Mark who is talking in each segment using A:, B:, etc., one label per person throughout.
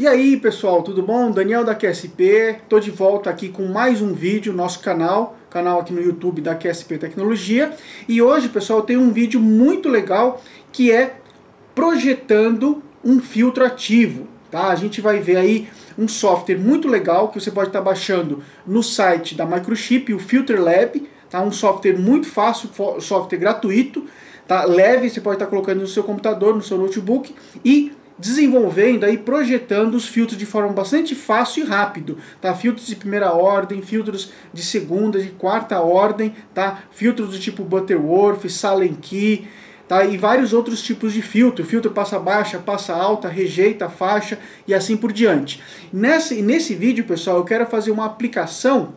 A: E aí pessoal, tudo bom? Daniel da QSP, estou de volta aqui com mais um vídeo no nosso canal aqui no YouTube da QSP Tecnologia. E hoje pessoal, eu tenho um vídeo muito legal que é projetando um filtro ativo. Tá? A gente vai ver aí um software muito legal que você pode estar baixando no site da Microchip, o Filter Lab. Tá? Um software muito fácil, software gratuito, tá? Leve, você pode estar colocando no seu computador, no seu notebook e desenvolvendo aí, projetando os filtros de forma bastante fácil e rápido, tá? Filtros de primeira ordem, filtros de segunda, de quarta ordem, tá? Filtros do tipo Butterworth, Sallen-Key, tá? E vários outros tipos de filtro passa baixa, passa alta, rejeita, faixa e assim por diante. Nesse vídeo, pessoal, eu quero fazer uma aplicação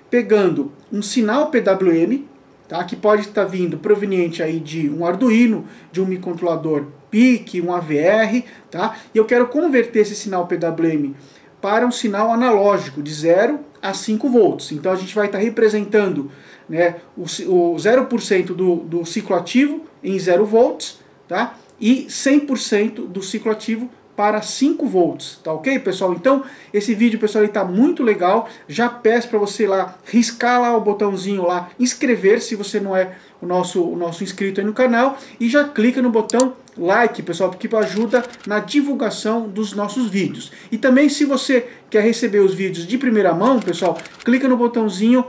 A: pegando um sinal PWM, tá? Que pode estar vindo proveniente aí de um Arduino, de um microcontrolador PIC, um AVR, tá? E eu quero converter esse sinal PWM para um sinal analógico de 0 a 5 volts. Então a gente vai estar representando, né, o 0% do ciclo ativo em 0 volts, tá? E 100% do ciclo ativo para 5 volts, tá ok, pessoal? Então, esse vídeo, pessoal, está muito legal. Já peço para você lá, riscar lá o botãozinho lá, inscrever, se você não é o nosso inscrito aí no canal, e já clica no botão like, pessoal, porque ajuda na divulgação dos nossos vídeos. E também, se você quer receber os vídeos de primeira mão, pessoal, clica no botãozinho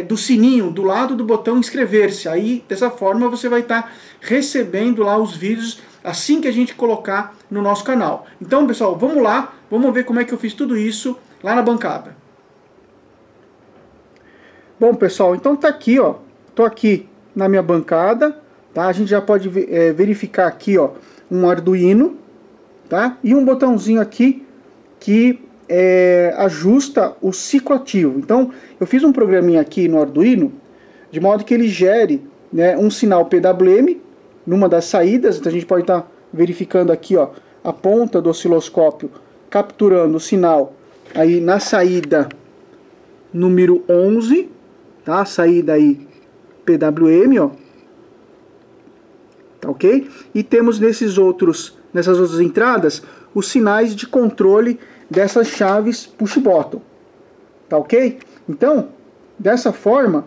A: do sininho, do lado do botão inscrever-se. Aí, dessa forma, você vai estar recebendo lá os vídeos assim que a gente colocar no nosso canal. Então, pessoal, vamos lá, vamos ver como é que eu fiz tudo isso lá na bancada. Bom, pessoal, então tá aqui, ó, tô aqui na minha bancada, tá? A gente já pode verificar aqui, ó, um Arduino, tá? E um botãozinho aqui que ajusta o ciclo ativo. Então, eu fiz um programinha aqui no Arduino, de modo que ele gere, né, um sinal PWM numa das saídas. Então a gente pode estar verificando aqui, ó, a ponta do osciloscópio capturando o sinal aí na saída número 11, tá? Saída aí PWM, ó. Tá ok? E temos nessas outras entradas os sinais de controle dessas chaves push button. Tá ok? Então, dessa forma,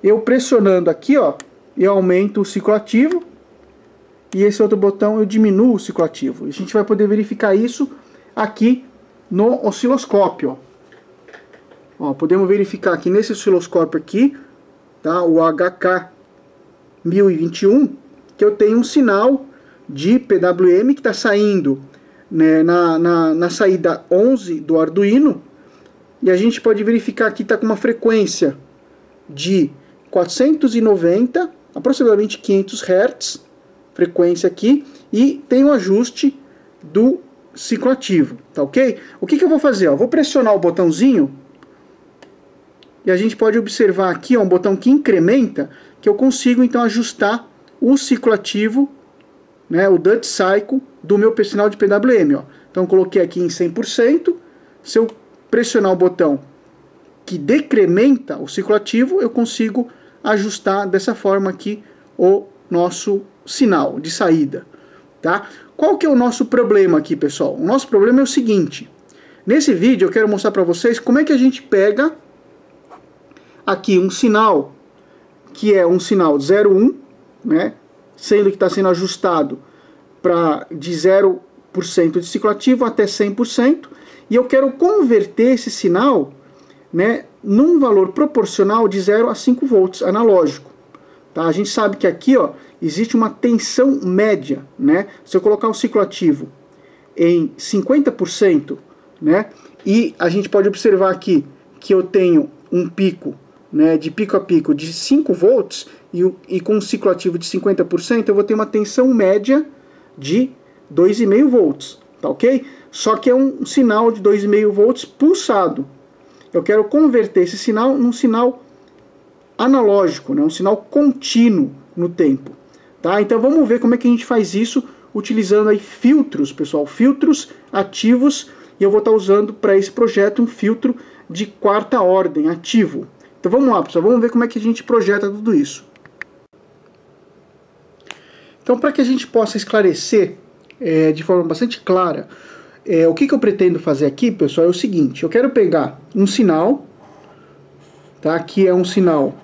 A: eu pressionando aqui, ó, eu aumento o ciclo ativo. E esse outro botão eu diminuo o ciclo ativo. A gente vai poder verificar isso aqui no osciloscópio. Ó, podemos verificar aqui nesse osciloscópio aqui, tá, o HK1021, que eu tenho um sinal de PWM que está saindo, né, na saída 11 do Arduino. E a gente pode verificar aqui, está com uma frequência de 490, aproximadamente 500 Hz. Frequência aqui, e tem um ajuste do ciclo ativo, tá ok? O que eu vou fazer? Ó, vou pressionar o botãozinho e a gente pode observar aqui, ó, um botão que incrementa, que eu consigo então ajustar o ciclo ativo, né, o duty cycle do meu sinal de PWM. Ó. Então eu coloquei aqui em 100%, se eu pressionar o botão que decrementa o ciclo ativo, eu consigo ajustar dessa forma aqui o nosso sinal de saída, tá? Qual que é o nosso problema aqui, pessoal? O nosso problema é o seguinte: nesse vídeo eu quero mostrar para vocês como é que a gente pega aqui um sinal que é um sinal 0,1, né? Sendo que está sendo ajustado de 0% de ciclo ativo até 100%, e eu quero converter esse sinal, né, num valor proporcional de 0 a 5 volts analógico. Tá? A gente sabe que aqui, ó, existe uma tensão média, né? Se eu colocar o ciclo ativo em 50%, né? E a gente pode observar aqui que eu tenho um pico, né, de pico a pico de 5 volts e com um ciclo ativo de 50%, eu vou ter uma tensão média de 2,5 volts, tá ok? Só que é um sinal de 2,5 volts pulsado. Eu quero converter esse sinal num sinal analógico, né, um sinal contínuo no tempo. Tá? Então vamos ver como é que a gente faz isso utilizando aí filtros, pessoal, filtros ativos, e eu vou estar usando para esse projeto um filtro de quarta ordem ativo. Então vamos lá, pessoal, vamos ver como é que a gente projeta tudo isso. Então, para que a gente possa esclarecer de forma bastante clara o que eu pretendo fazer aqui, pessoal, é o seguinte. Eu quero pegar um sinal, tá? Aqui é um sinal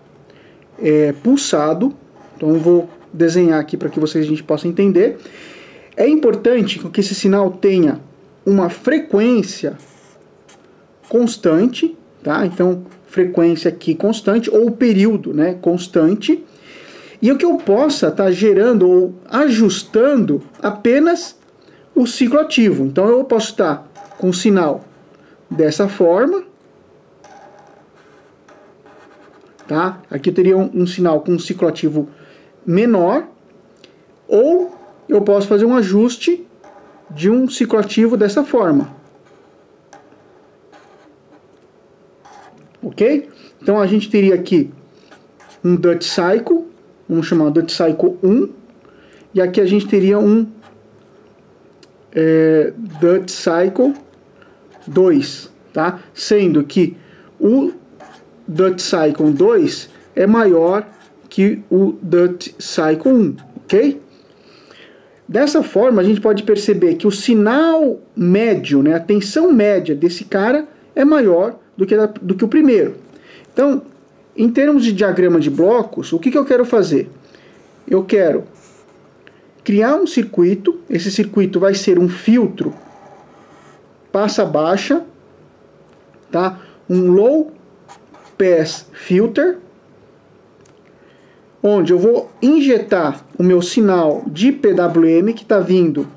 A: pulsado. Então eu vou desenhar aqui para que a gente possa entender. É importante que esse sinal tenha uma frequência constante, tá? Então, frequência aqui constante, ou período, né, constante. E o que eu possa estar gerando ou ajustando apenas o ciclo ativo. Então, eu posso estar com o sinal dessa forma, tá? Aqui eu teria um sinal com um ciclo ativo menor, ou eu posso fazer um ajuste de um ciclo ativo dessa forma. Ok? Então a gente teria aqui um Duty Cycle, vamos chamar Duty Cycle 1, e aqui a gente teria um Duty Cycle 2, tá? Sendo que o Duty Cycle 2 é maior que o Duty Cycle 1, ok? Dessa forma, a gente pode perceber que o sinal médio, né, a tensão média desse cara é maior do que o primeiro. Então, em termos de diagrama de blocos, o que eu quero fazer? Eu quero criar um circuito. Esse circuito vai ser um filtro passa baixa, tá? Um low pass filter, onde eu vou injetar o meu sinal de PWM que está vindo,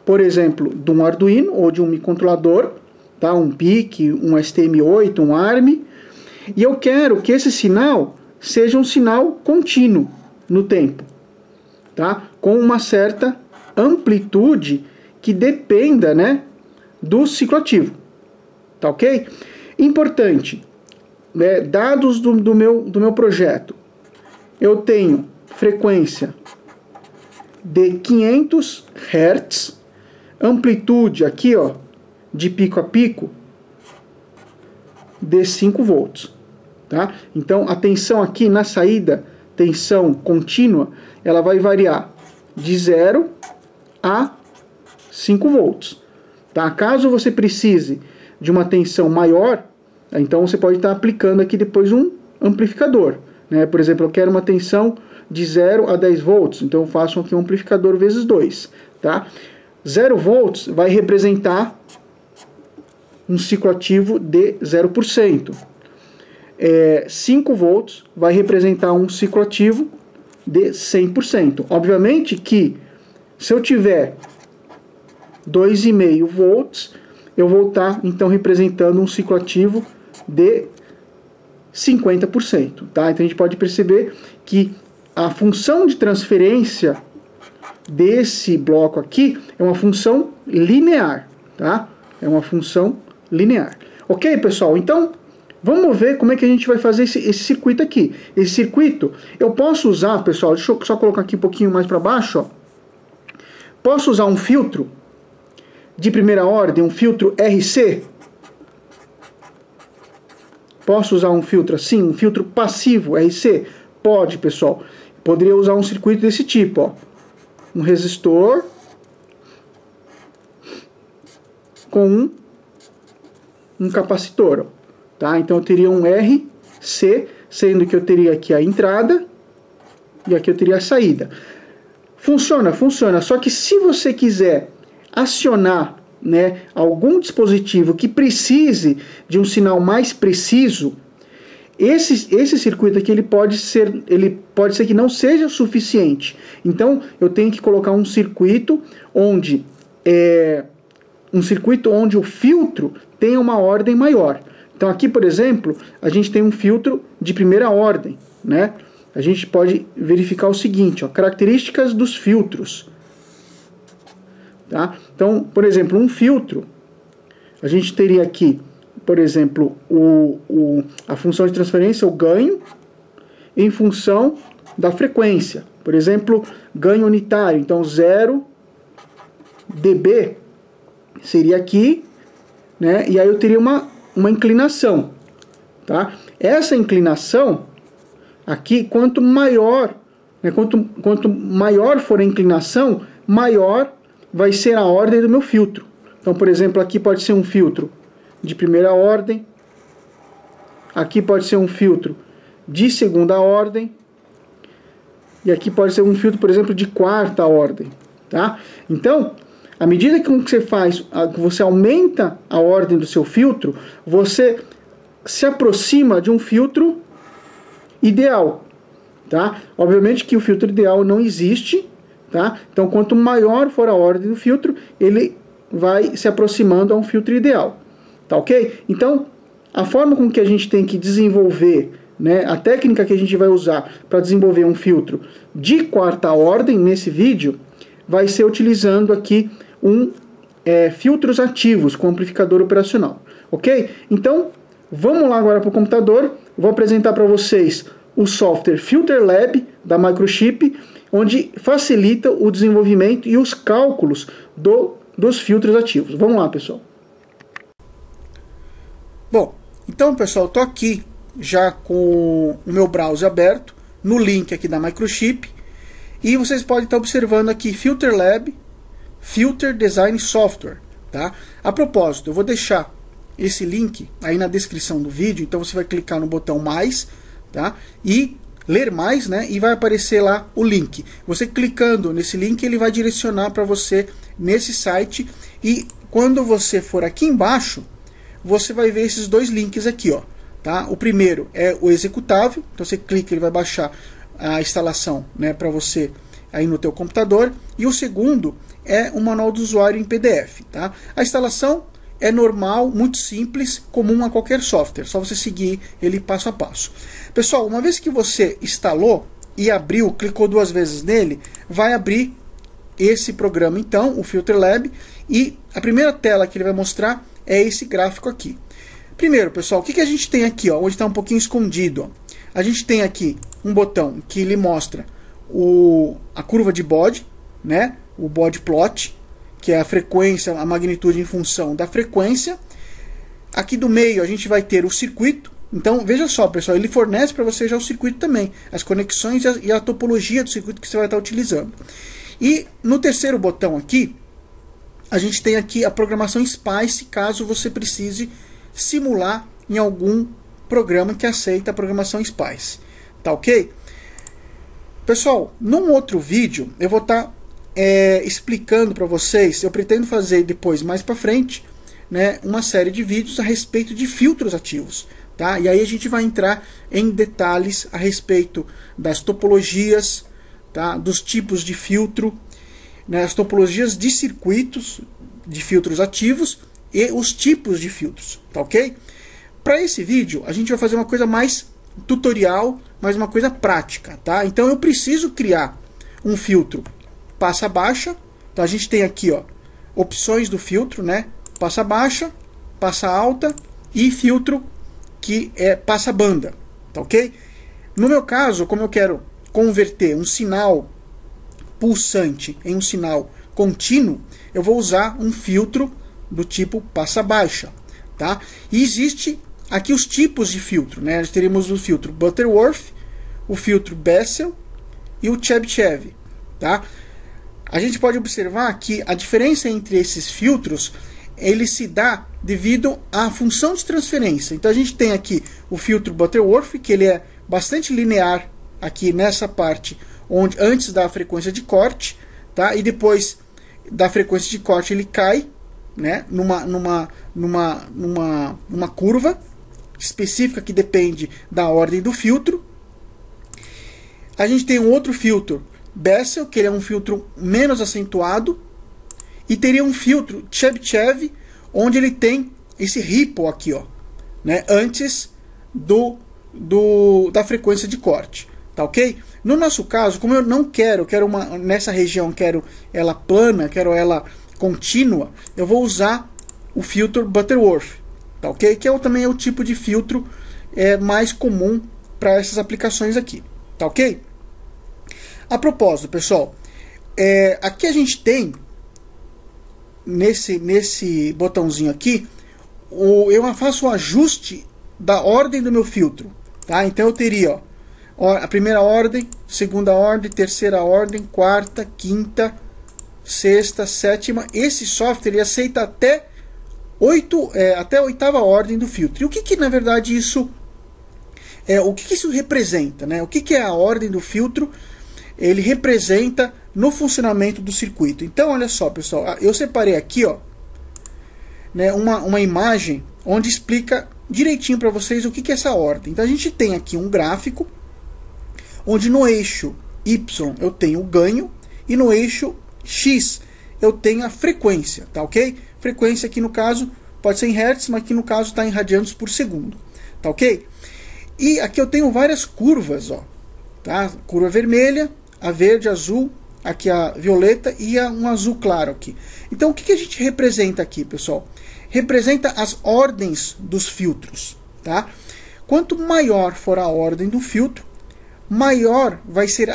A: por exemplo, de um Arduino ou de um microcontrolador, tá? Um PIC, um STM8, um ARM, e eu quero que esse sinal seja um sinal contínuo no tempo, tá? Com uma certa amplitude que dependa, né, do ciclo ativo, tá ok? Importante, né, dados do meu projeto. Eu tenho frequência de 500 Hz, amplitude aqui, ó, de pico a pico, de 5 volts. Tá? Então a tensão aqui na saída, tensão contínua, ela vai variar de 0 a 5 volts. Tá? Caso você precise de uma tensão maior, então você pode estar aplicando aqui depois um amplificador. Né? Por exemplo, eu quero uma tensão de 0 a 10 volts, então eu faço aqui um amplificador vezes 2. Tá? 0 volts vai representar um ciclo ativo de 0%. 5 volts vai representar um ciclo ativo de 100%. Obviamente que se eu tiver 2,5 volts, eu vou estar então representando um ciclo ativo de 50%. Tá? Então a gente pode perceber que a função de transferência desse bloco aqui é uma função linear. Tá? É uma função linear. Ok, pessoal? Então, vamos ver como é que a gente vai fazer esse circuito aqui. Esse circuito, eu posso usar, pessoal, deixa eu só colocar aqui um pouquinho mais para baixo, ó. Posso usar um filtro de primeira ordem, um filtro RC? Posso usar um filtro assim, um filtro passivo RC? Pode, pessoal. Poderia usar um circuito desse tipo, ó. Um resistor com um capacitor, ó. Tá? Então eu teria um RC, sendo que eu teria aqui a entrada e aqui eu teria a saída. Funciona, funciona. Só que se você quiser acionar, né, algum dispositivo que precise de um sinal mais preciso, esse circuito aqui ele pode ser que não seja suficiente. Então eu tenho que colocar um circuito onde o filtro tenha uma ordem maior. Então aqui, por exemplo, a gente tem um filtro de primeira ordem, né? A gente pode verificar o seguinte, ó, características dos filtros. Tá? Então, por exemplo, um filtro, a gente teria aqui, por exemplo, a função de transferência, o ganho, em função da frequência. Por exemplo, ganho unitário, então 0 dB seria aqui, né? E aí eu teria uma inclinação, tá? Essa inclinação aqui, quanto maior, né, quanto maior for a inclinação, maior vai ser a ordem do meu filtro, Então, por exemplo, aqui pode ser um filtro de primeira ordem, aqui pode ser um filtro de segunda ordem, e aqui pode ser um filtro, por exemplo, de quarta ordem, tá? Então, à medida que você faz, que você aumenta a ordem do seu filtro, você se aproxima de um filtro ideal, tá? Obviamente que o filtro ideal não existe, tá? Então, quanto maior for a ordem do filtro, ele vai se aproximando a um filtro ideal, tá ok? Então, a forma com que a gente tem que desenvolver, né, a técnica que a gente vai usar para desenvolver um filtro de quarta ordem nesse vídeo, vai ser utilizando aqui filtros ativos com amplificador operacional, ok? Então, vamos lá agora para o computador. Vou apresentar para vocês o software Filter Lab da Microchip, onde facilita o desenvolvimento e os cálculos dos filtros ativos. Vamos lá, pessoal. Bom, então, pessoal, estou aqui já com o meu browser aberto, no link aqui da Microchip, e vocês podem estar observando aqui Filter Lab, Filter Design Software, tá? A propósito, eu vou deixar esse link aí na descrição do vídeo, então você vai clicar no botão mais, tá? E ler mais, né? E vai aparecer lá o link. Você clicando nesse link, ele vai direcionar para você nesse site, e quando você for aqui embaixo, você vai ver esses dois links aqui, ó, tá? O primeiro é o executável, então você clica, ele vai baixar a instalação, né, para você aí no teu computador, e o segundo é o manual do usuário em PDF, tá? A instalação é normal, muito simples, comum a qualquer software, só você seguir ele passo a passo. Pessoal, uma vez que você instalou e abriu, clicou duas vezes nele, vai abrir esse programa então, o Filter Lab, e a primeira tela que ele vai mostrar é esse gráfico aqui. Primeiro, pessoal, o que a gente tem aqui, ó, onde está um pouquinho escondido, ó? A gente tem aqui um botão que lhe mostra a curva de bode, né? O bode plot, que é a frequência, a magnitude em função da frequência. Aqui do meio a gente vai ter o circuito. Então, veja só, pessoal, ele fornece para você já o circuito também, as conexões e a topologia do circuito que você vai estar utilizando. E no terceiro botão aqui, a gente tem aqui a programação SPICE, caso você precise simular em algum programa que aceita a programação SPICE. Tá ok? Pessoal, num outro vídeo eu vou estar explicando para vocês, eu pretendo fazer depois, mais para frente, né, uma série de vídeos a respeito de filtros ativos. Tá? E aí a gente vai entrar em detalhes a respeito das topologias, tá? Dos tipos de filtro, né? As topologias de circuitos de filtros ativos e os tipos de filtros, tá ok? Para esse vídeo a gente vai fazer uma coisa mais tutorial, mais uma coisa prática, tá? Então eu preciso criar um filtro passa baixa. Então a gente tem aqui, ó, opções do filtro, né? Passa baixa, passa alta e filtro que é passa banda, tá ok? No meu caso, como eu quero converter um sinal pulsante em um sinal contínuo, eu vou usar um filtro do tipo passa baixa, tá? E existe aqui os tipos de filtro, né? Nós teríamos o filtro Butterworth, o filtro Bessel e o Chebyshev, tá? A gente pode observar que a diferença entre esses filtros, ele se dá devido à função de transferência. Então a gente tem aqui o filtro Butterworth, que ele é bastante linear aqui nessa parte, onde antes da frequência de corte, tá? E depois da frequência de corte ele cai, né, numa curva específica que depende da ordem do filtro. A gente tem um outro filtro Bessel, que ele é um filtro menos acentuado, e teria um filtro Chebyshev, onde ele tem esse ripple aqui, ó, né, antes da frequência de corte, tá ok? No nosso caso, como eu não quero nessa região, quero ela plana, quero ela contínua, eu vou usar o filtro Butterworth, tá ok? Que também é o tipo de filtro mais comum para essas aplicações aqui, tá ok? A propósito, pessoal, aqui a gente tem nesse botãozinho aqui, eu faço o ajuste da ordem do meu filtro, tá? Então eu teria, ó, a primeira ordem, segunda ordem, terceira ordem, quarta, quinta, sexta, sétima. Esse software ele aceita até até a oitava ordem do filtro. E o que na verdade isso o que isso representa, né? O que é a ordem do filtro? Ele representa no funcionamento do circuito. Então, olha só, pessoal, eu separei aqui, ó, né, uma imagem onde explica direitinho para vocês o que é essa ordem. Então, a gente tem aqui um gráfico onde no eixo Y eu tenho o ganho e no eixo X eu tenho a frequência, tá ok? Frequência aqui no caso pode ser em Hz, mas aqui no caso está em radianos por segundo, tá ok? E aqui eu tenho várias curvas, ó, tá? Curva vermelha, a verde, a azul, aqui a violeta e um azul claro aqui. Então o que a gente representa aqui, pessoal? Representa as ordens dos filtros, tá? Quanto maior for a ordem do filtro, maior vai ser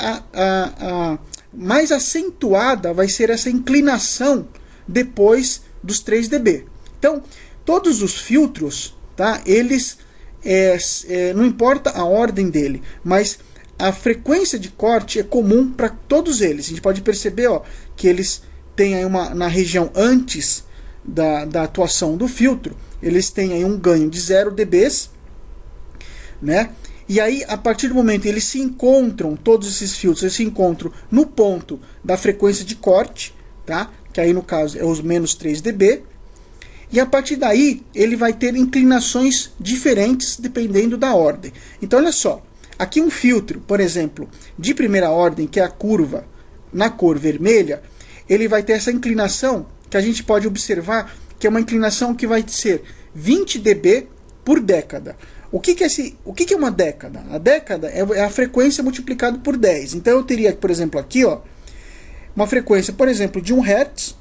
A: mais acentuada vai ser essa inclinação depois dos 3 dB. Então, todos os filtros, tá? Eles não importa a ordem dele, mas a frequência de corte é comum para todos eles. A gente pode perceber, ó, que eles têm aí na região antes da atuação do filtro, eles têm aí um ganho de 0 dB, né? E aí, a partir do momento que eles se encontram, todos esses filtros, eles se encontram no ponto da frequência de corte, tá? Que aí no caso é os menos 3 dB. E a partir daí, ele vai ter inclinações diferentes dependendo da ordem. Então, olha só. Aqui um filtro, por exemplo, de primeira ordem, que é a curva na cor vermelha, ele vai ter essa inclinação que a gente pode observar, que é uma inclinação que vai ser 20 dB por década. O que é uma década? A década é a frequência multiplicada por 10. Então eu teria, por exemplo, aqui, ó, uma frequência, por exemplo, de 1 Hz,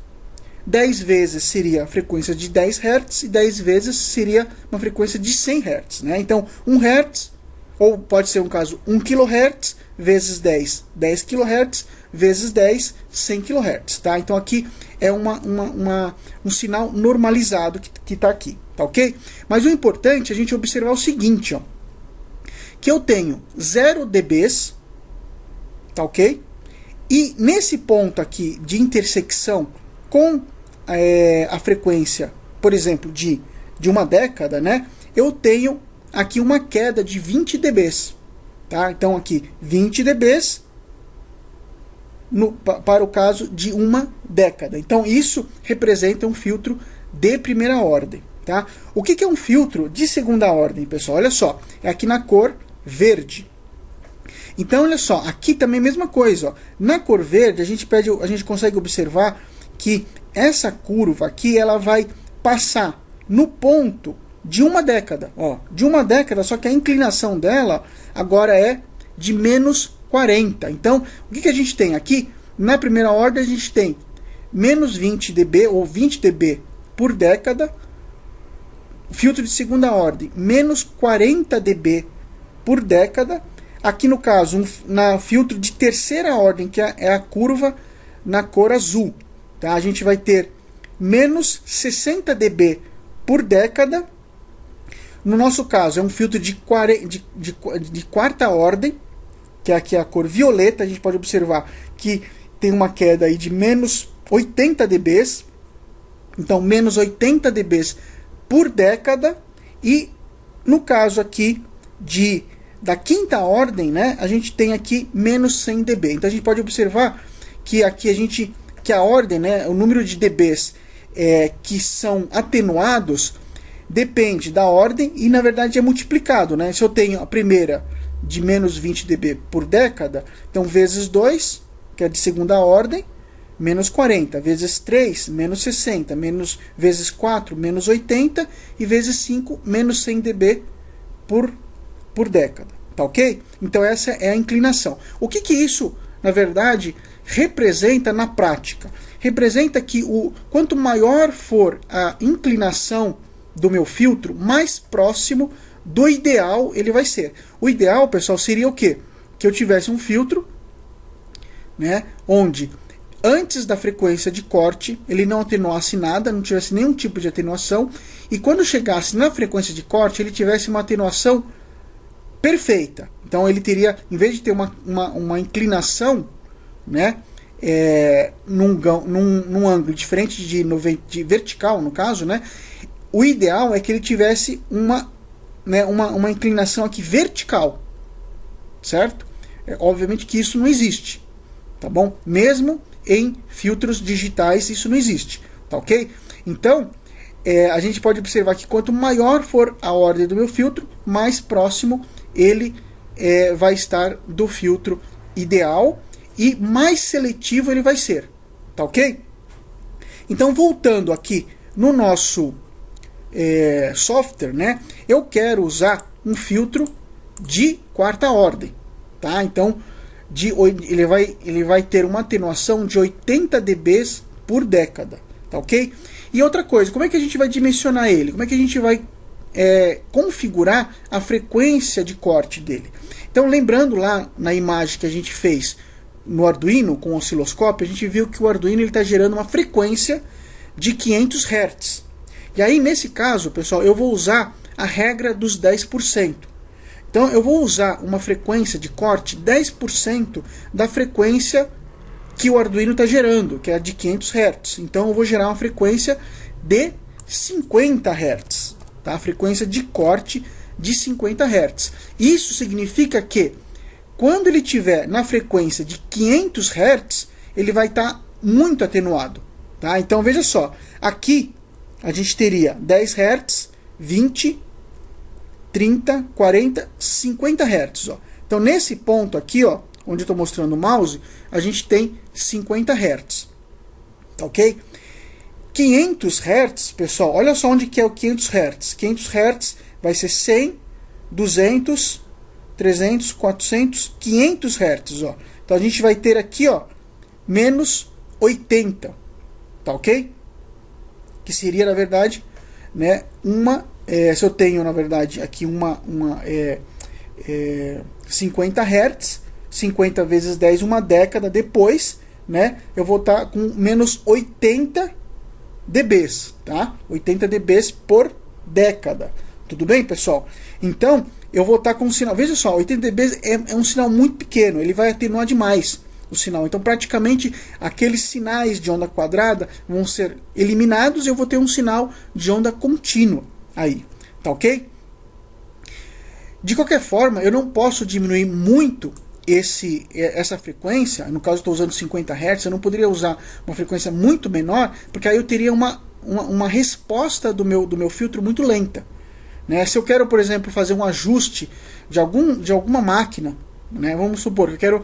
A: 10 vezes seria a frequência de 10 Hz e 10 vezes seria uma frequência de 100 Hz. Né? Então, 1 Hz, ou pode ser um caso 1 kHz vezes 10, 10 kHz vezes 10, 100 kHz. Tá? Então aqui é um sinal normalizado que está aqui. Tá ok? Mas o importante é a gente observar o seguinte, ó, que eu tenho 0 dB, tá ok? E nesse ponto aqui de intersecção com a frequência, por exemplo, de uma década, né? Eu tenho aqui uma queda de 20 dB, tá? Então aqui 20 dB para o caso de uma década. Então isso representa um filtro de primeira ordem. Tá? O que é um filtro de segunda ordem, pessoal? Olha só, é aqui na cor verde. Então, olha só, aqui também a mesma coisa. Ó. Na cor verde, a gente consegue observar que essa curva aqui ela vai passar no ponto de uma década. Ó, de uma década, só que a inclinação dela agora é de menos 40. Então, o que a gente tem aqui? Na primeira ordem, a gente tem menos 20 dB ou 20 dB por década. Filtro de segunda ordem, menos 40 dB por década. Aqui no caso, na filtro de terceira ordem, que é a curva na cor azul. Tá? A gente vai ter menos 60 dB por década. No nosso caso, é um filtro de quarta ordem, que é aqui a cor violeta. A gente pode observar que tem uma queda aí de menos 80 dB. Então, menos 80 dB por década, e no caso aqui da quinta ordem, né, a gente tem aqui menos 100 dB. Então a gente pode observar que aqui que a ordem, né, o número de dBs que são atenuados depende da ordem e na verdade é multiplicado, né? Se eu tenho a primeira de menos 20 dB por década, então vezes 2, que é de segunda ordem, menos 40, vezes 3, menos 60, vezes 4, menos 80, e vezes 5, menos 100 dB por década. Tá ok? Então essa é a inclinação. O que isso, na verdade, representa na prática? Representa que quanto maior for a inclinação do meu filtro, mais próximo do ideal ele vai ser. O ideal, pessoal, seria o quê? Que eu tivesse um filtro, né, onde antes da frequência de corte, ele não atenuasse nada, não tivesse nenhum tipo de atenuação, e quando chegasse na frequência de corte, ele tivesse uma atenuação perfeita. Então ele teria, em vez de ter uma inclinação, né, num ângulo diferente de vertical, no caso, né? O ideal é que ele tivesse uma inclinação aqui vertical, certo? Obviamente que isso não existe, tá bom? Mesmo em filtros digitais isso não existe, tá ok? Então, a gente pode observar que quanto maior for a ordem do meu filtro, mais próximo ele vai estar do filtro ideal e mais seletivo ele vai ser, tá ok? Então, voltando aqui no nosso software, né, eu quero usar um filtro de quarta ordem, tá? Então, ele vai ter uma atenuação de 80 dB por década, tá ok? E outra coisa, como é que a gente vai dimensionar ele? Como é que a gente vai configurar a frequência de corte dele? Então, lembrando lá na imagem que a gente fez no Arduino com o osciloscópio, a gente viu que o Arduino está gerando uma frequência de 500 Hz. E aí, nesse caso, pessoal, eu vou usar a regra dos 10%. Então, eu vou usar uma frequência de corte 10% da frequência que o Arduino está gerando, que é a de 500 Hz. Então, eu vou gerar uma frequência de 50 Hz. Tá? A frequência de corte de 50 Hz. Isso significa que, quando ele estiver na frequência de 500 Hz, ele vai estar muito atenuado. Tá? Então, veja só. Aqui, a gente teria 10 Hz, 20, 30, 40, 50 Hz. Ó. Então, nesse ponto aqui, ó, onde eu estou mostrando o mouse, a gente tem 50 Hz. Ok? 500 Hz, pessoal, olha só onde que é o 500 Hz. 500 Hz vai ser 100, 200, 300, 400, 500 Hz. Ó. Então, a gente vai ter aqui, ó, menos 80. Tá ok? Que seria, na verdade, né, se eu tenho, na verdade, aqui 50 Hz, 50 vezes 10, uma década depois, né, eu vou estar com menos 80 dB, tá? 80 dB por década. Tudo bem, pessoal? Então, eu vou estar com um sinal, veja só, 80 dB é um sinal muito pequeno, ele vai atenuar demais o sinal. Então, praticamente, aqueles sinais de onda quadrada vão ser eliminados e eu vou ter um sinal de onda contínua aí, tá ok? De qualquer forma, eu não posso diminuir muito essa frequência. No caso, eu estou usando 50 Hz, eu não poderia usar uma frequência muito menor, porque aí eu teria uma resposta do meu filtro muito lenta. Né? Se eu quero, por exemplo, fazer um ajuste de alguma máquina, né? Vamos supor que eu quero,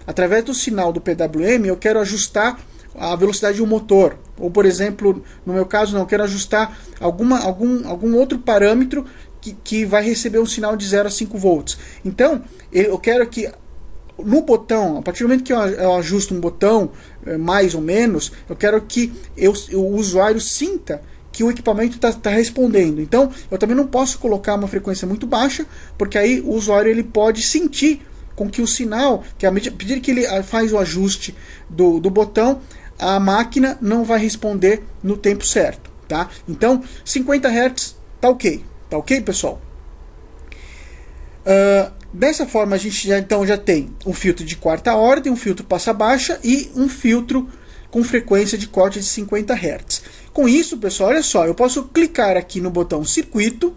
A: através do sinal do PWM, eu quero ajustar a velocidade de um motor. Ou, por exemplo, no meu caso, não, eu quero ajustar algum outro parâmetro que vai receber um sinal de 0 a 5 volts. Então, eu quero que no botão, a partir do momento que eu ajusto um botão, mais ou menos, eu quero que o usuário sinta que o equipamento está respondendo. Então, eu também não posso colocar uma frequência muito baixa, porque aí o usuário ele pode sentir com que o sinal, que à medida que ele faz o ajuste do botão, a máquina não vai responder no tempo certo. Tá? Então, 50 Hz tá ok. Tá ok, pessoal? Dessa forma, a gente já tem um filtro de quarta ordem, um filtro passa baixa e um filtro com frequência de corte de 50 Hz. Com isso, pessoal, olha só, eu posso clicar aqui no botão circuito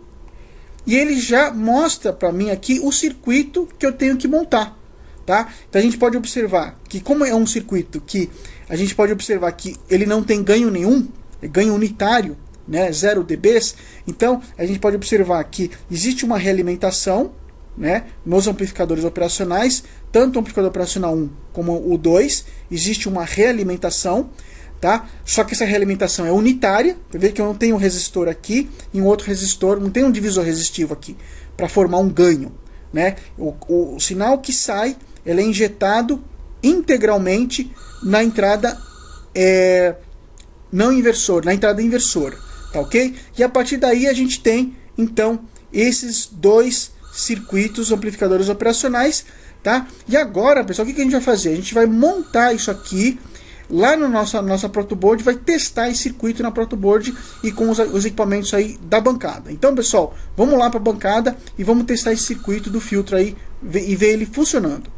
A: e ele já mostra para mim aqui o circuito que eu tenho que montar. Tá? Então a gente pode observar que, como é um circuito que a gente pode observar que ele não tem ganho nenhum, é ganho unitário, né, 0 dB, então a gente pode observar que existe uma realimentação, né, nos amplificadores operacionais, tanto o amplificador operacional 1 como o 2, existe uma realimentação, tá? Só que essa realimentação é unitária, você vê que eu não tenho um resistor aqui e um outro resistor, não tem um divisor resistivo aqui para formar um ganho, né? O sinal que sai, ele é injetado integralmente na entrada não inversor, na entrada inversora. Tá ok? E a partir daí a gente tem, então, esses dois circuitos amplificadores operacionais, tá? E agora, pessoal, o que a gente vai fazer? A gente vai montar isso aqui lá no nossa protoboard, vai testar esse circuito na protoboard e com os equipamentos aí da bancada. Então, pessoal, vamos lá para a bancada e vamos testar esse circuito do filtro aí e ver ele funcionando.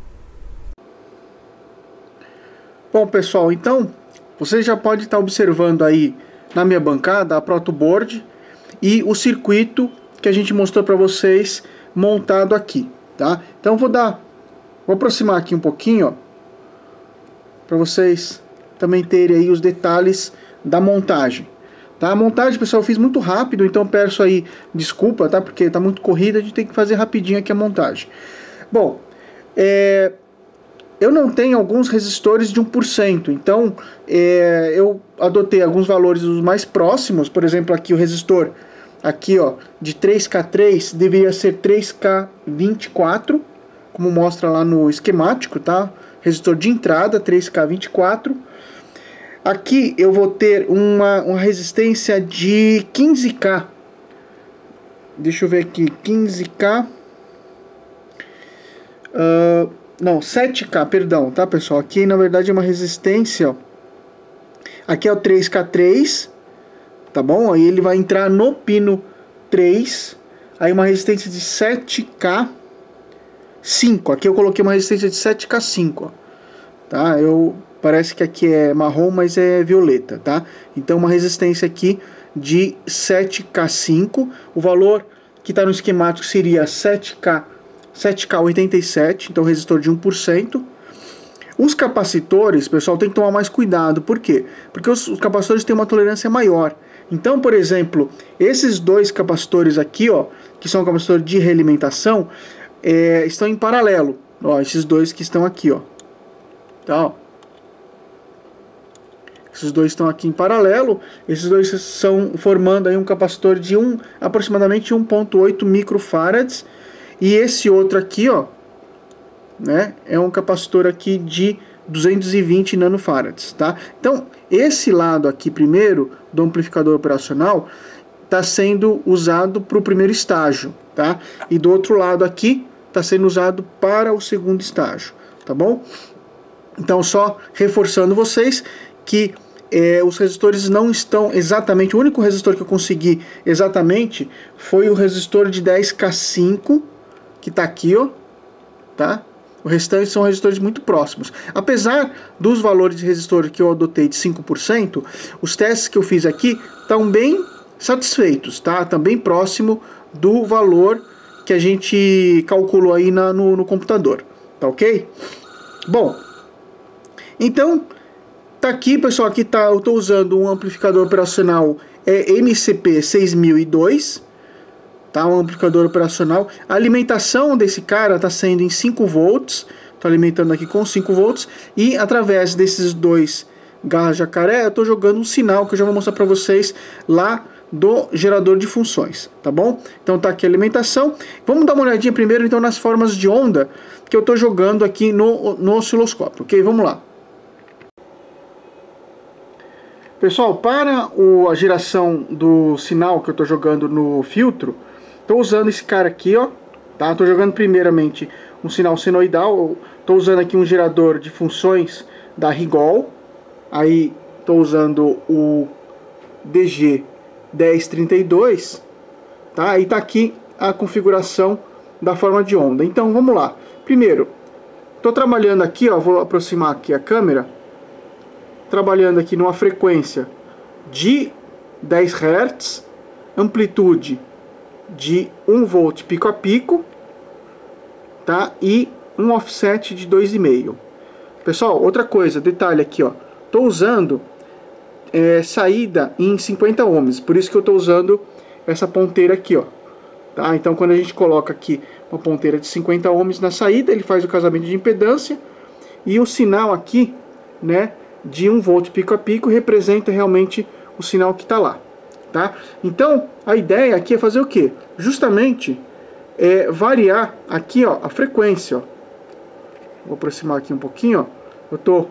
A: Bom, pessoal, então você já pode estar observando aí na minha bancada a protoboard e o circuito que a gente mostrou para vocês montado aqui, tá? Então vou aproximar aqui um pouquinho, ó, para vocês também terem aí os detalhes da montagem. Tá? A montagem, pessoal, eu fiz muito rápido, então peço aí desculpa, tá? Porque tá muito corrida, a gente tem que fazer rapidinho aqui a montagem. Bom, eu não tenho alguns resistores de 1%, então eu adotei alguns valores os mais próximos. Por exemplo, aqui o resistor aqui, ó, de 3K3 deveria ser 3K24, como mostra lá no esquemático, tá? Resistor de entrada 3K24. Aqui eu vou ter uma resistência de 15K. Deixa eu ver aqui, 15K. Não, 7K, perdão, tá, pessoal? Aqui na verdade é uma resistência, ó. Aqui é o 3K3, tá bom? Aí ele vai entrar no pino 3. Aí uma resistência de 7K5. Aqui eu coloquei uma resistência de 7K5, ó. Tá? Parece que aqui é marrom, mas é violeta, tá? Então uma resistência aqui de 7K5. O valor que está no esquemático seria 7K87, então resistor de 1%. Os capacitores, pessoal, tem que tomar mais cuidado. Por quê? Porque os capacitores têm uma tolerância maior. Então, por exemplo, esses dois capacitores aqui, ó, que são capacitores de realimentação, estão em paralelo. Ó, esses dois que estão aqui, ó. Tá, ó. Esses dois estão aqui em paralelo. Esses dois são formando aí um capacitor de aproximadamente 1,8 microfarads. E esse outro aqui, ó, né, é um capacitor aqui de 220 nanofarads, tá? Então, esse lado aqui primeiro do amplificador operacional está sendo usado para o primeiro estágio, tá? E do outro lado aqui está sendo usado para o segundo estágio, tá bom? Então, só reforçando vocês que os resistores não estão exatamente... O único resistor que eu consegui exatamente foi o resistor de 10K5, que está aqui, ó, tá? O restante são resistores muito próximos. Apesar dos valores de resistor que eu adotei de 5%, os testes que eu fiz aqui estão bem satisfeitos, tá? Estão bem próximo do valor que a gente calculou aí no computador, tá ok? Bom, então... Tá aqui, pessoal, aqui tá, eu estou usando um amplificador operacional MCP 6002, tá? Um amplificador operacional. A alimentação desse cara está sendo em 5 volts, estou alimentando aqui com 5 volts, e através desses dois garras jacaré, eu estou jogando um sinal que eu já vou mostrar para vocês lá do gerador de funções, tá bom? Então tá aqui a alimentação. Vamos dar uma olhadinha primeiro então nas formas de onda que eu estou jogando aqui no osciloscópio, ok? Vamos lá. Pessoal, para a geração do sinal que eu estou jogando no filtro, estou usando esse cara aqui, ó, tá? Estou jogando primeiramente um sinal senoidal, estou usando aqui um gerador de funções da Rigol, aí estou usando o DG1032, tá? Aí está aqui a configuração da forma de onda. Então vamos lá. Primeiro, estou trabalhando aqui, ó, vou aproximar aqui a câmera. Trabalhando aqui numa frequência de 10 Hz, amplitude de 1 volt pico a pico, tá? E um offset de 2,5. Pessoal, outra coisa, detalhe aqui, ó, tô usando saída em 50 ohms, por isso que eu tô usando essa ponteira aqui, ó, tá? Então quando a gente coloca aqui uma ponteira de 50 ohms na saída, ele faz o casamento de impedância, e o sinal aqui, né, de 1 volt pico a pico representa realmente o sinal que está lá, tá? Então a ideia aqui é fazer o que? Justamente variar aqui, ó, a frequência, ó. Vou aproximar aqui um pouquinho, ó. Eu estou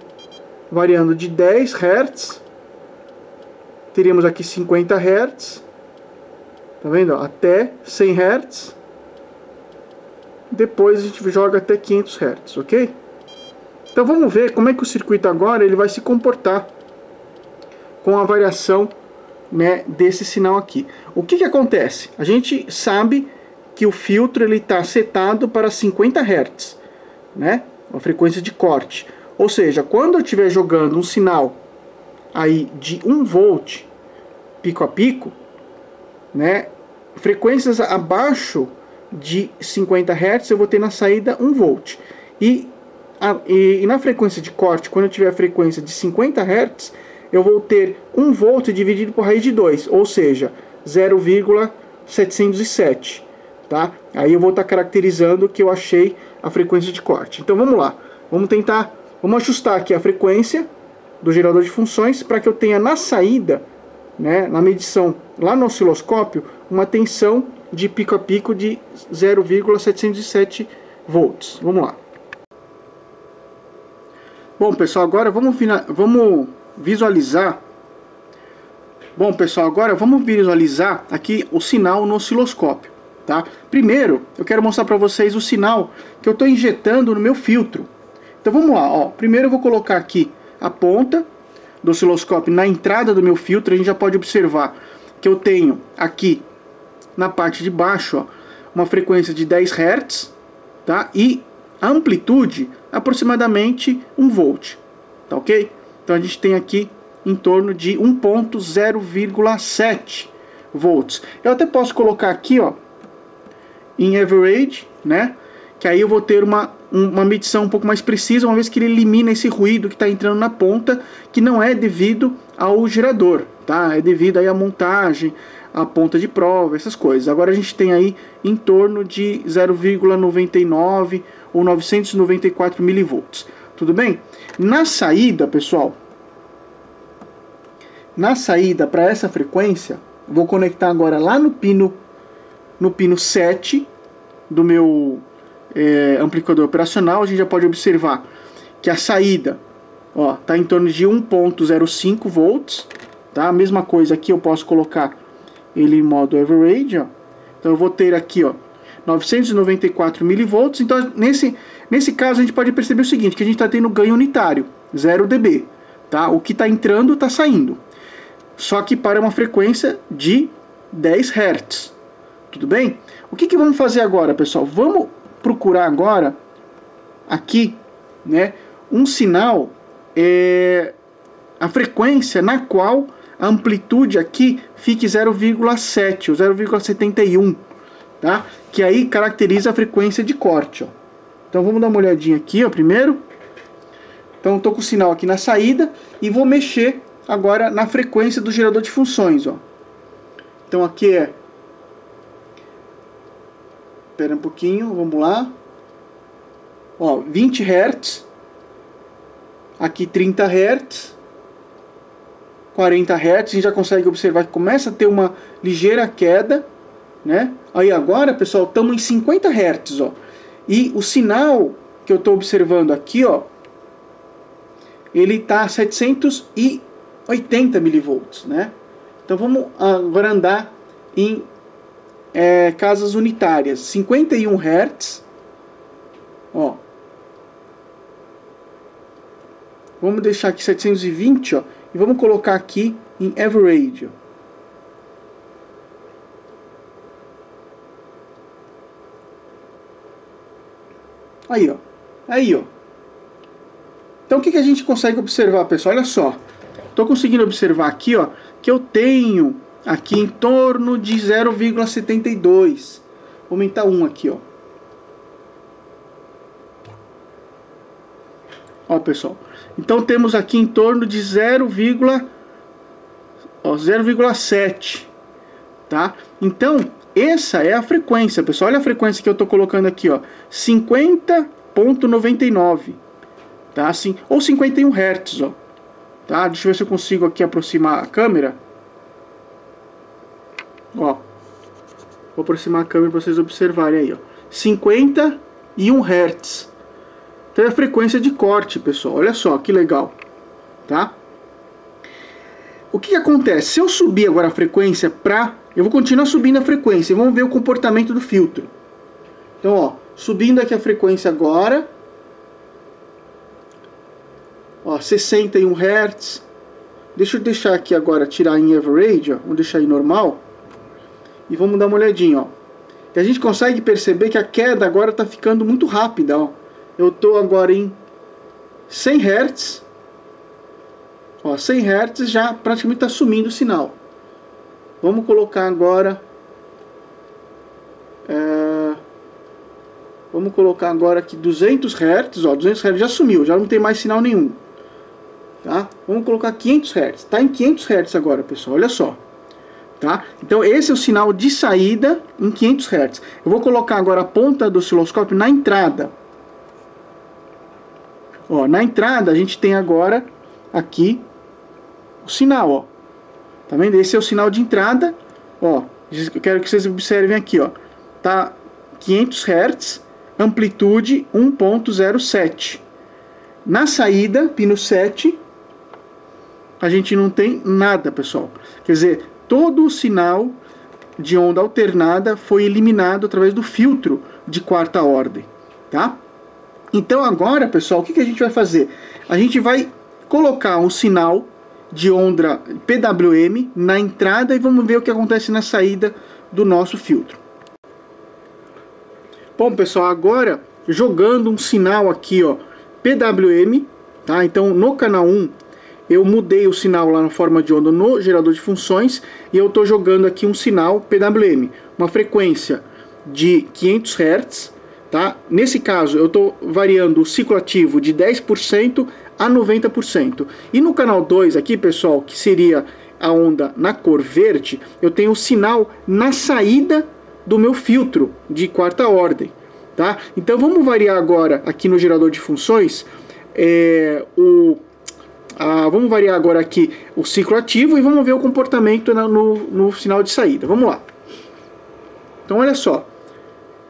A: variando de 10 Hz, teríamos aqui 50 Hz, tá vendo? Até 100 Hz, depois a gente joga até 500 Hz, ok? Então vamos ver como é que o circuito agora ele vai se comportar com a variação, né, desse sinal aqui. O que acontece? A gente sabe que o filtro ele está setado para 50 Hz, né, a frequência de corte. Ou seja, quando eu estiver jogando um sinal aí de 1 volt pico a pico, né, frequências abaixo de 50 Hz eu vou ter na saída 1 volt. E na frequência de corte, quando eu tiver a frequência de 50 Hz, eu vou ter 1 volt dividido por raiz de 2, ou seja, 0,707. Tá? Aí eu vou estar caracterizando que eu achei a frequência de corte. Então vamos lá, vamos ajustar aqui a frequência do gerador de funções para que eu tenha na saída, né, na medição lá no osciloscópio, uma tensão de pico a pico de 0,707 volts. Vamos lá. Bom, pessoal, agora vamos visualizar. Bom, pessoal, agora vamos visualizar aqui o sinal no osciloscópio, tá? Primeiro, eu quero mostrar para vocês o sinal que eu estou injetando no meu filtro. Então vamos lá, ó. Primeiro eu vou colocar aqui a ponta do osciloscópio na entrada do meu filtro. A gente já pode observar que eu tenho aqui na parte de baixo, ó, uma frequência de 10 Hz, tá? E a amplitude aproximadamente 1 volt, tá ok? Então a gente tem aqui em torno de 1.0,7 volts. Eu até posso colocar aqui, ó, em average, né? Que aí eu vou ter uma medição um pouco mais precisa, uma vez que ele elimina esse ruído que está entrando na ponta, que não é devido ao gerador, tá? É devido aí à montagem, à ponta de prova, essas coisas. Agora a gente tem aí em torno de 0,99 ou 994 milivolts. Tudo bem? Na saída, pessoal, na saída para essa frequência, vou conectar agora lá no pino 7 do meu amplificador operacional. A gente já pode observar que a saída, ó, tá em torno de 1.05 volts, tá? A mesma coisa aqui eu posso colocar ele em modo average, ó. Então eu vou ter aqui, ó, 994 milivolts. Então nesse caso a gente pode perceber o seguinte, que a gente está tendo ganho unitário, 0 dB, tá? O que está entrando está saindo, só que para uma frequência de 10 Hz. Tudo bem? O que vamos fazer agora, pessoal? Vamos procurar agora aqui, né, um sinal, a frequência na qual a amplitude aqui fique 0,7 ou 0,71, tá? Que aí caracteriza a frequência de corte, ó. Então vamos dar uma olhadinha aqui, ó, primeiro. Então estou com o sinal aqui na saída e vou mexer agora na frequência do gerador de funções, ó. Então aqui é... Espera um pouquinho, vamos lá. Ó, 20 Hz. Aqui 30 Hz. 40 Hz. A gente já consegue observar que começa a ter uma ligeira queda, né? Aí agora, pessoal, estamos em 50 Hz, ó. E o sinal que eu estou observando aqui, ó, ele está a 780 milivolts, né? Então vamos agora andar em casas unitárias, 51 Hz, ó. Vamos deixar aqui 720, ó, e vamos colocar aqui em average, ó. Aí, ó. Aí, ó. Então o que a gente consegue observar, pessoal? Olha só. Estou conseguindo observar aqui, ó, que eu tenho aqui em torno de 0,72. Vou aumentar 1 aqui, ó. Ó, pessoal. Então temos aqui em torno de 0,7, tá? Então essa é a frequência, pessoal. Olha a frequência que eu estou colocando aqui, ó, 50.99, tá? Assim, ou 51 Hz, ó. Tá? Deixa eu ver se eu consigo aqui aproximar a câmera. Ó, vou aproximar a câmera para vocês observarem aí, ó. 51 Hz. Então é a frequência de corte, pessoal. Olha só que legal, tá? O que acontece? Se eu subir agora a frequência para... Eu vou continuar subindo a frequência e vamos ver o comportamento do filtro. Então, ó, subindo aqui a frequência agora. Ó, 61 Hz. Deixa eu deixar aqui agora, tirar em average, ó. Vamos deixar em normal. E vamos dar uma olhadinha, ó. E a gente consegue perceber que a queda agora está ficando muito rápida, ó. Eu estou agora em 100 Hz. Ó, 100 Hz já praticamente está sumindo o sinal. Vamos colocar agora... vamos colocar agora aqui 200 Hz. Ó, 200 Hz já sumiu, já não tem mais sinal nenhum. Tá? Vamos colocar 500 Hz. Está em 500 Hz agora, pessoal. Olha só. Tá? Então esse é o sinal de saída em 500 Hz. Eu vou colocar agora a ponta do osciloscópio na entrada. Ó, na entrada a gente tem agora aqui o sinal, ó. Tá vendo? Esse é o sinal de entrada. Ó, eu quero que vocês observem aqui, ó. Tá 500 Hz, amplitude 1.07. Na saída, pino 7, a gente não tem nada, pessoal. Quer dizer, todo o sinal de onda alternada foi eliminado através do filtro de quarta ordem, tá? Então agora, pessoal, o que a gente vai fazer? A gente vai colocar um sinal de onda PWM na entrada e vamos ver o que acontece na saída do nosso filtro. Bom, pessoal, agora jogando um sinal aqui, ó, PWM, tá? Então no canal 1 eu mudei o sinal lá na forma de onda no gerador de funções e eu estou jogando aqui um sinal PWM, uma frequência de 500 Hz, tá? Nesse caso eu estou variando o ciclo ativo de 10% a 90%. E no canal 2 aqui, pessoal, que seria a onda na cor verde, eu tenho o sinal na saída do meu filtro de quarta ordem, tá? Então vamos variar agora aqui no gerador de funções vamos variar agora aqui o ciclo ativo e vamos ver o comportamento no sinal de saída. Vamos lá. Então olha só,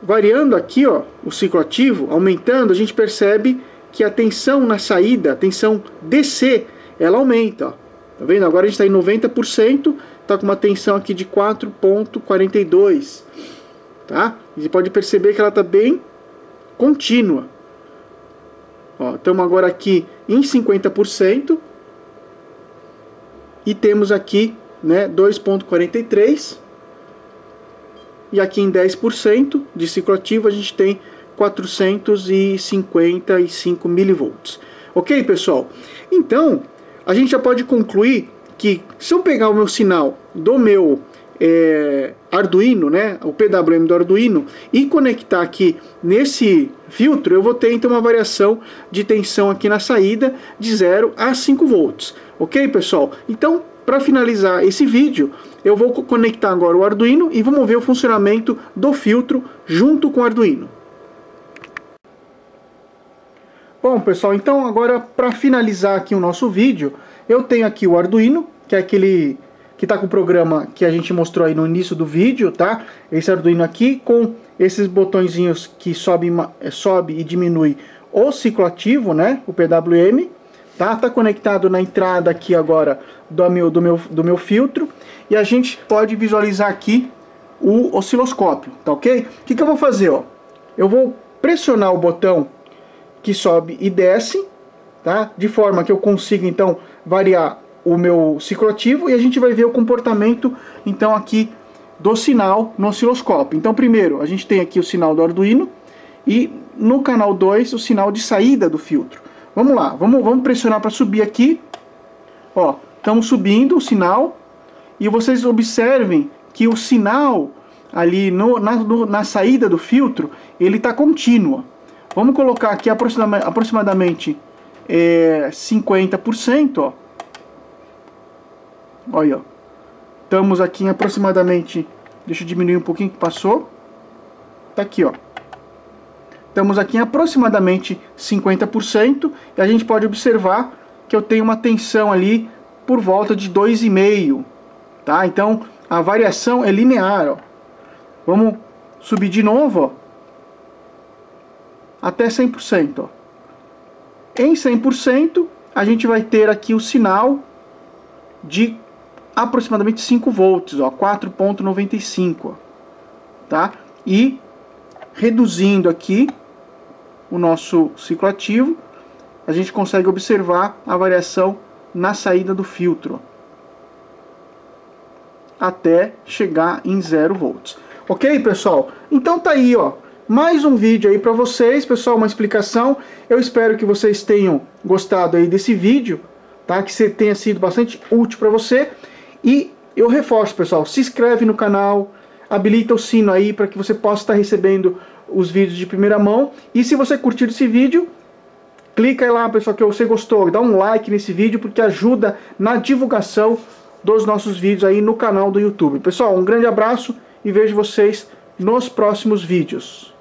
A: variando aqui, ó, o ciclo ativo, aumentando, a gente percebe que a tensão na saída, a tensão DC, ela aumenta, ó. Tá vendo? Agora a gente está em 90%, está com uma tensão aqui de 4.42, tá? E você pode perceber que ela está bem contínua. Estamos agora aqui em 50% e temos aqui, né, 2.43, e aqui em 10% de ciclo ativo a gente tem 455 milivolts. Ok, pessoal? Então a gente já pode concluir que se eu pegar o meu sinal do meu Arduino, né, o PWM do Arduino, e conectar aqui nesse filtro, eu vou ter então uma variação de tensão aqui na saída de 0 a 5 volts. Ok, pessoal? Então, para finalizar esse vídeo, eu vou conectar agora o Arduino e vamos ver o funcionamento do filtro junto com o Arduino. Bom, pessoal, então agora para finalizar aqui o nosso vídeo, eu tenho aqui o Arduino, que é aquele que está com o programa que a gente mostrou aí no início do vídeo, tá? Esse Arduino aqui com esses botõezinhos que sobe e diminui o ciclo ativo, né? O PWM, tá? Tá conectado na entrada aqui agora do meu filtro e a gente pode visualizar aqui o osciloscópio, tá ok? O que eu vou fazer, ó? Eu vou pressionar o botão que sobe e desce, tá? De forma que eu consiga então variar o meu ciclo ativo e a gente vai ver o comportamento então aqui do sinal no osciloscópio. Então primeiro a gente tem aqui o sinal do Arduino e no canal 2 o sinal de saída do filtro. Vamos lá, vamos pressionar para subir aqui. Ó, estamos subindo o sinal e vocês observem que o sinal ali na saída do filtro ele está contínuo. Vamos colocar aqui aproximadamente 50%, ó. Olha, ó. Estamos aqui em aproximadamente, deixa eu diminuir um pouquinho que passou. Tá aqui, ó. Estamos aqui em aproximadamente 50% e a gente pode observar que eu tenho uma tensão ali por volta de 2,5, tá? Então a variação é linear, ó. Vamos subir de novo, ó, até 100%, ó. Em 100% a gente vai ter aqui o sinal de aproximadamente 5 volts, ó, 4.95, tá? E reduzindo aqui o nosso ciclo ativo, a gente consegue observar a variação na saída do filtro, até chegar em 0 volts. Ok, pessoal? Então tá aí, ó. mais um vídeo aí para vocês, pessoal, uma explicação. Eu espero que vocês tenham gostado aí desse vídeo, tá? Que tenha sido bastante útil para você. E eu reforço, pessoal, se inscreve no canal, habilita o sino aí para que você possa estar recebendo os vídeos de primeira mão. E se você curtiu esse vídeo, clica aí lá, pessoal, que você gostou, dá um like nesse vídeo, porque ajuda na divulgação dos nossos vídeos aí no canal do YouTube. Pessoal, um grande abraço e vejo vocês nos próximos vídeos.